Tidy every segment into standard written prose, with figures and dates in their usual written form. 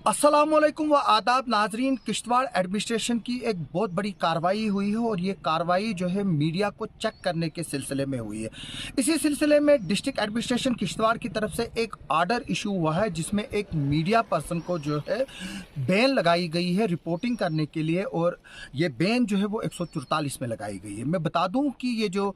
अस्सलामुअलैकुम व आदाब नाजरीन। किश्तवाड़ एडमिनिस्ट्रेशन की एक बहुत बड़ी कार्रवाई हुई है और ये कार्रवाई जो है मीडिया को चेक करने के सिलसिले में हुई है। इसी सिलसिले में डिस्ट्रिक्ट एडमिनिस्ट्रेशन किश्तवाड़ की तरफ से एक आर्डर इशू हुआ है जिसमें एक मीडिया पर्सन को जो है बैन लगाई गई है रिपोर्टिंग करने के लिए, और ये बैन जो है वो 144 में लगाई गई है। मैं बता दूं कि ये जो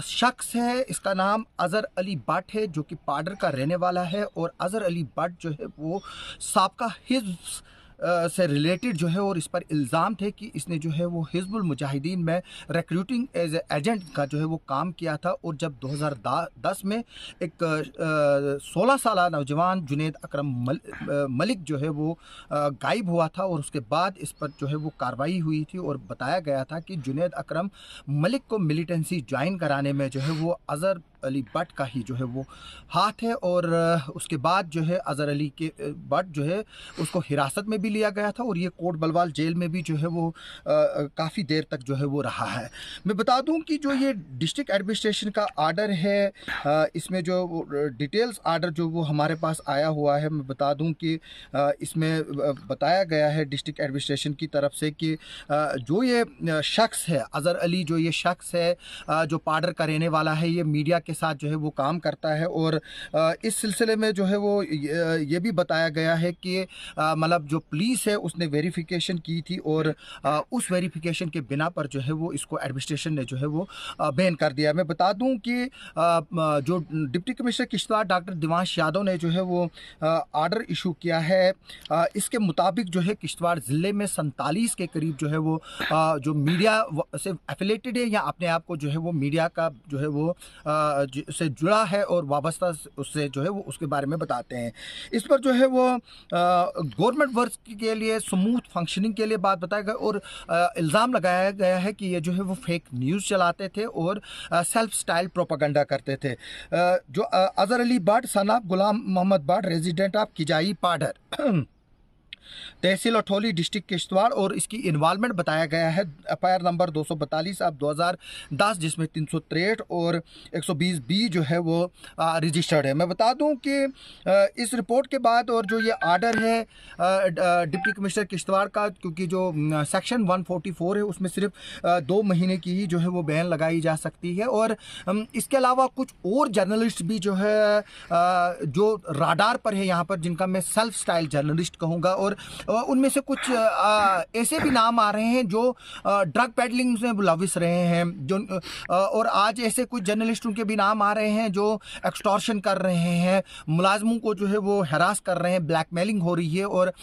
शख्स है इसका नाम अज़हर अली भट्ट है जो कि पाडर का रहने वाला है, और अज़हर अली भट्ट जो है वो साबका हिज़्ब से रिलेटेड जो है, और इस पर इल्ज़ाम थे कि इसने जो है वो हिज़्बुल मुजाहिदीन में रिक्रूटिंग एज एजेंट का जो है वो काम किया था। और जब 2010 में एक 16 साल नौजवान जुनैद अकरम मलिक जो है वो गायब हुआ था, और उसके बाद इस पर जो है वो कार्रवाई हुई थी और बताया गया था कि जुनैद अकरम मलिक को मिलिटेंसी ज्वाइन कराने में जो है वो अज़हर अली भट्ट का ही जो है वो हाथ है। और उसके बाद जो है अज़हर अली के भट्ट जो है उसको हिरासत में भी लिया गया था, और ये कोट बलवाल जेल में भी जो है वो काफ़ी देर तक जो है वो रहा है। मैं बता दूं कि जो ये डिस्ट्रिक्ट एडमिनिस्ट्रेशन का आर्डर है, इसमें जो डिटेल्स आर्डर जो वो हमारे पास आया हुआ है, मैं बता दूं कि इसमें बताया गया है डिस्ट्रिक्ट एडमिनिस्ट्रेशन की तरफ से कि जो ये शख्स है अज़हर अली, जो ये शख्स है जो पाडर का रहने वाला है, ये मीडिया के साथ जो है वो काम करता है। और इस सिलसिले में जो है वो ये भी बताया गया है कि मतलब जो पुलिस है उसने वेरिफिकेशन की थी, और उस वेरिफिकेशन के बिना पर जो है वो इसको एडमिनिस्ट्रेशन ने जो है वो बैन कर दिया। मैं बता दूं कि जो deputy commissioner Kishtwar doctor Divansh Yadav ने जो है वो आर्डर इशू किया है, इसके मुताबिक जो है किश्तवाड़ ज़िले में 47 के करीब जो है वो जो मीडिया से एफिलेटेड है या अपने आप को जो है वो मीडिया का जो है वो से जुड़ा है और वाबस्ता उससे जो है वो उसके बारे में बताते हैं। इस पर जो है वो गवर्नमेंट वर्क के लिए स्मूथ फंक्शनिंग के लिए बात बताया गया, और इल्ज़ाम लगाया गया है कि ये जो है वो फेक न्यूज़ चलाते थे और सेल्फ स्टाइल प्रोपागंडा करते थे। जो Azhar Ali Bhat son of Ghulam Mohammad Bhat resident of Kijai Padar tehsil Athauli district Kishtwar, और इसकी इन्वॉल्वमेंट बताया गया है एफआईआर नंबर 242 ऑफ 2010 जिसमें 363 और 120 बी जो है वो रजिस्टर्ड है। मैं बता दूं कि इस रिपोर्ट के बाद और जो ये आर्डर है डिप्टी कमिश्नर किश्तवाड़ का, क्योंकि जो सेक्शन 144 है उसमें सिर्फ 2 महीने की ही जो है वो बैन लगाई जा सकती है, और इसके अलावा कुछ और जर्नलिस्ट भी जो है जो राडार पर है यहाँ पर, जिनका मैं सेल्फ स्टाइल जर्नलिस्ट कहूँगा, और उनमें से कुछ ऐसे भी नाम आ रहे हैं जो ड्रग पेडलिंग में मुलविस रहे हैं, जो और आज ऐसे कुछ जर्नलिस्टों के भी नाम आ रहे हैं जो एक्सटॉर्शन कर रहे हैं, मुलाजमों को जो है वो हरास कर रहे हैं, ब्लैकमेलिंग हो रही है, और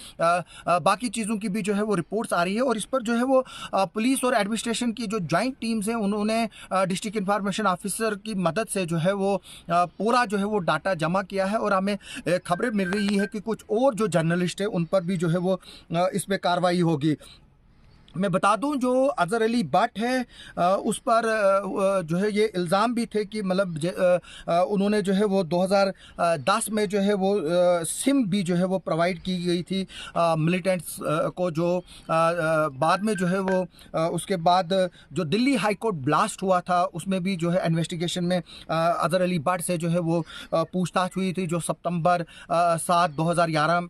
बाकी चीज़ों की भी जो है वो रिपोर्ट्स आ रही है। और इस पर जो है वो पुलिस और एडमिनिस्ट्रेशन की जो जॉइंट टीम्स हैं उन्होंने डिस्ट्रिक्ट इंफॉर्मेशन ऑफिसर की मदद से जो है वो पूरा जो है वो डाटा जमा किया है, और हमें खबरें मिल रही है कि कुछ और जो जर्नलिस्ट है उन पर भी जो है वो इस पे कार्रवाई होगी। मैं बता दूं जो अज़हर अली भट्ट है उस पर जो है ये इल्ज़ाम भी थे कि मतलब उन्होंने जो है वो 2010 में जो है वो सिम भी जो है वो प्रोवाइड की गई थी मिलिटेंट्स को, जो बाद में जो है वो उसके बाद जो दिल्ली हाई कोर्ट ब्लास्ट हुआ था उसमें भी जो है इन्वेस्टिगेशन में अज़हर अली भट्ट से जो है वो पूछताछ हुई थी, जो सितंबर 7 2011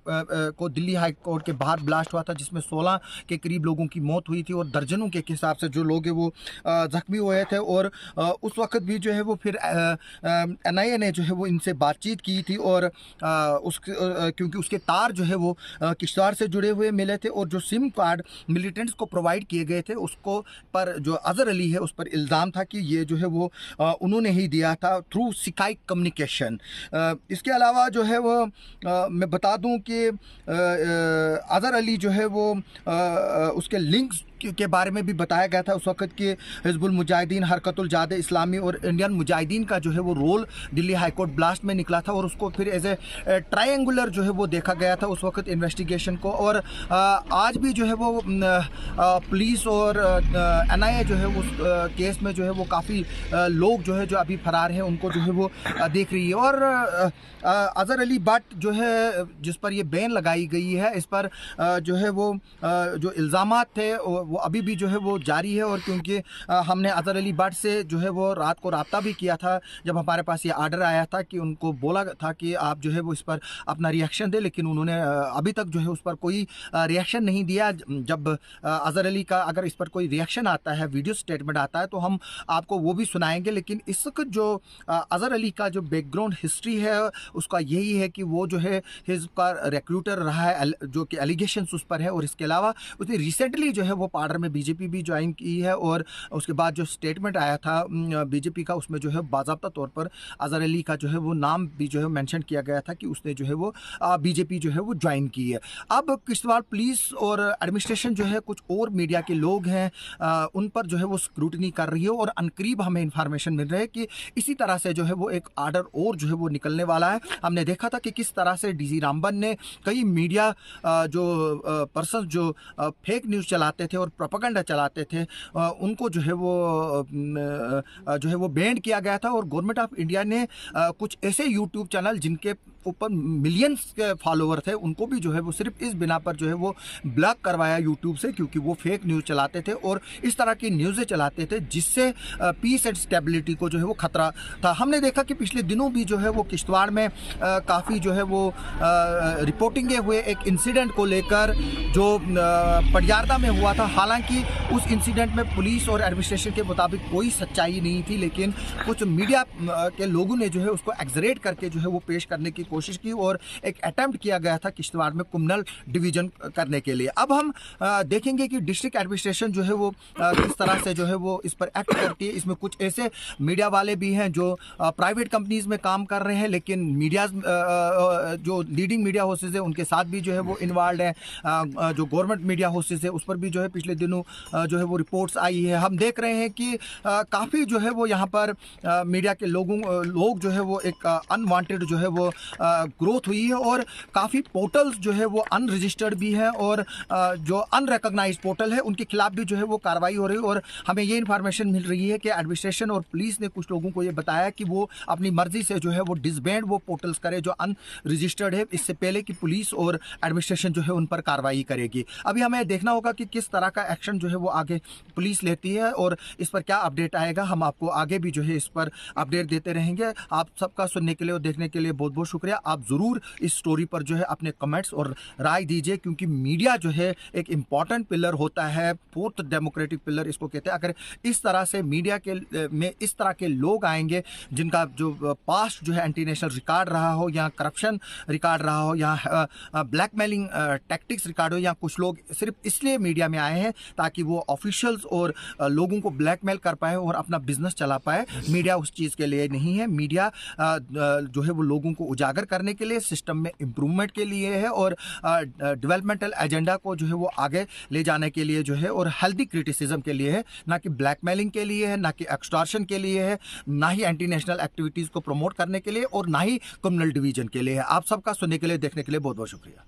को दिल्ली हाई कोर्ट के बाहर ब्लास्ट हुआ था, जिसमें 16 के करीब लोगों की मौत हुई थी और दर्जनों के हिसाब से जो लोग हैं वो जख्मी हुए थे। और उस वक्त भी जो है वो फिर एनआईए ने जो है वो इनसे बातचीत की थी, और क्योंकि उसके तार जो है वो किश्तवाड़ से जुड़े हुए मिले थे, और जो सिम कार्ड मिलिटेंट्स को प्रोवाइड किए गए थे उसको पर जो अज़हर अली है उस पर इल्ज़ाम था कि ये जो है वो उन्होंने ही दिया था थ्रू स्काई कम्युनिकेशन। इसके अलावा जो है वो मैं बता दूं कि अज़हर अली जो है वो उसके लिंक्स के बारे में भी बताया गया था उस वक्त के हिज़्बुल मुजाहिदीन, हरकतुल जाद इस्लामी और इंडियन मुजाहिदीन का जो है वो role Delhi high court blast में निकला था, और उसको फिर एज ए ट्रायंगुलर जो है वो देखा गया था उस वक्त इन्वेस्टिगेशन को। और आज भी जो है वो पुलिस और एनआईए जो है उस केस में जो है वो काफ़ी लोग जो है जो अभी फरार हैं उनको जो है वो देख रही है। और अज़हर अली भट्ट जो है जिस पर ये बैन लगाई गई है, इस पर जो है वो जो इल्ज़ामात थे वो वो अभी भी जो है वो जारी है। और क्योंकि हमने अज़हर अली भट्ट से जो है वो रात को रब्ता भी किया था जब हमारे पास ये आर्डर आया था कि उनको बोला था कि आप जो है वो इस पर अपना रिएक्शन दें, लेकिन उन्होंने अभी तक जो है उस पर कोई रिएक्शन नहीं दिया। जब अज़हर अली का अगर इस पर कोई रिएक्शन आता है, वीडियो स्टेटमेंट आता है, तो हम आपको वो भी सुनाएंगे। लेकिन इस वक्त जो अज़हर अली का जो बैकग्राउंड हिस्ट्री है उसका यही है कि वो जो है हिज़्ब का रिक्रूटर रहा है, जो कि एलिगेशंस उस पर है। और इसके अलावा उसने रिसेंटली जो है वो पार्डर में बीजेपी भी ज्वाइन की है। और उसके बाद जो स्टेटमेंट आया था बीजेपी का, उसमें जो है बाज़ाब्ता तौर पर अज़हर अली का जो है वो नाम भी जो है मेंशन किया गया था कि उसने जो है वो बीजेपी जो है वो ज्वाइन की है। अब किश्तवाड़ पुलिस और एडमिनिस्ट्रेशन जो है कुछ और मीडिया के लोग हैं उन पर जो है वो स्क्रूटनी कर रही है। और अनकरीब हमें इंफॉर्मेशन मिल रही है कि इसी तरह से जो है वो एक आर्डर और जो है वो निकलने वाला है। हमने देखा था कि किस तरह से डीजी रामबन ने कई मीडिया जो पर्सन जो फेक न्यूज़ चलाते थे और प्रोपेगेंडा चलाते थे उनको जो है वो बैन किया गया था। और गवर्नमेंट ऑफ इंडिया ने कुछ ऐसे यूट्यूब चैनल जिनके ऊपर मिलियंस के फॉलोवर थे उनको भी जो है वो सिर्फ इस बिना पर जो है वो ब्लॉक करवाया यूट्यूब से, क्योंकि वो फेक न्यूज़ चलाते थे और इस तरह की न्यूज़ें चलाते थे जिससे पीस एंड स्टेबिलिटी को जो है वो खतरा था। हमने देखा कि पिछले दिनों भी जो है वो किश्तवाड़ में काफ़ी जो है वो रिपोर्टिंगें हुए एक इंसिडेंट को लेकर जो पटियारदा में हुआ था। हालांकि उस इंसिडेंट में पुलिस और एडमिनिस्ट्रेशन के मुताबिक कोई सच्चाई नहीं थी, लेकिन कुछ मीडिया के लोगों ने जो है उसको एग्जरेट करके जो है वो पेश करने की कोशिश की और एक अटेम्प्ट किया गया था किश्तवाड़ में क्रिमिनल डिवीजन करने के लिए। अब हम देखेंगे कि डिस्ट्रिक्ट एडमिनिस्ट्रेशन जो है वो किस तरह से जो है वो इस पर एक्ट करती है। इसमें कुछ ऐसे मीडिया वाले भी हैं जो प्राइवेट कंपनीज में काम कर रहे हैं, लेकिन मीडिया जो लीडिंग मीडिया हाउसेज है उनके साथ भी जो है वो इन्वॉल्व है। जो गवर्नमेंट मीडिया हाउसेज है उस पर भी जो है पिछले दिनों जो है वो रिपोर्ट्स आई है। हम देख रहे हैं कि काफ़ी जो है वो यहाँ पर मीडिया के लोग जो है वो एक अनवांटेड जो है वो ग्रोथ हुई है। और काफ़ी पोर्टल्स जो है वो अनरजिस्टर्ड भी हैं और जो अनरिकॉग्नाइज्ड पोर्टल है उनके खिलाफ भी जो है वो कार्रवाई हो रही है। और हमें ये इन्फॉर्मेशन मिल रही है कि एडमिनिस्ट्रेशन और पुलिस ने कुछ लोगों को ये बताया कि वो अपनी मर्जी से जो है वो डिसबैंड वो पोर्टल्स करे जो अनरजिस्टर्ड है, इससे पहले कि पुलिस और एडमिनिस्ट्रेशन जो है उन पर कार्रवाई करेगी। अभी हमें देखना होगा कि किस तरह का एक्शन जो है वो आगे पुलिस लेती है और इस पर क्या अपडेट आएगा। हम आपको आगे भी जो है इस पर अपडेट देते रहेंगे। आप सबका सुनने के लिए और देखने के लिए बहुत बहुत शुक्रिया। आप ज़रूर इस स्टोरी पर जो है अपने कमेंट्स और राय दीजिए, क्योंकि मीडिया जो है एक इम्पॉर्टेंट पिलर होता है, फोर्थ डेमोक्रेटिक पिलर इसको कहते हैं। अगर इस तरह से मीडिया के में इस तरह के लोग आएंगे जिनका जो पास्ट जो है एंटी नेशनल रिकॉर्ड रहा हो या करप्शन रिकॉर्ड रहा हो या ब्लैकमेलिंग टैक्टिक्स रिकॉर्ड हो, या कुछ लोग सिर्फ इसलिए मीडिया में आए हैं ताकि वो ऑफिशियल्स और लोगों को ब्लैकमेल कर पाए और अपना बिजनेस चला पाए, मीडिया उस चीज़ के लिए नहीं है। मीडिया जो है वो लोगों को उजागर करने के लिए, सिस्टम में इम्प्रूवमेंट के लिए है और डेवलपमेंटल एजेंडा को जो है वो आगे ले जाने के लिए जो है और हेल्दी क्रिटिसिज्म के लिए है, ना कि ब्लैकमेलिंग के लिए है, ना कि एक्सटॉर्शन के लिए है, ना ही एंटी नेशनल एक्टिविटीज़ को प्रमोट करने के लिए और ना ही कम्युनल डिवीजन के लिए है। आप सबका सुनने के लिए देखने के लिए बहुत बहुत शुक्रिया।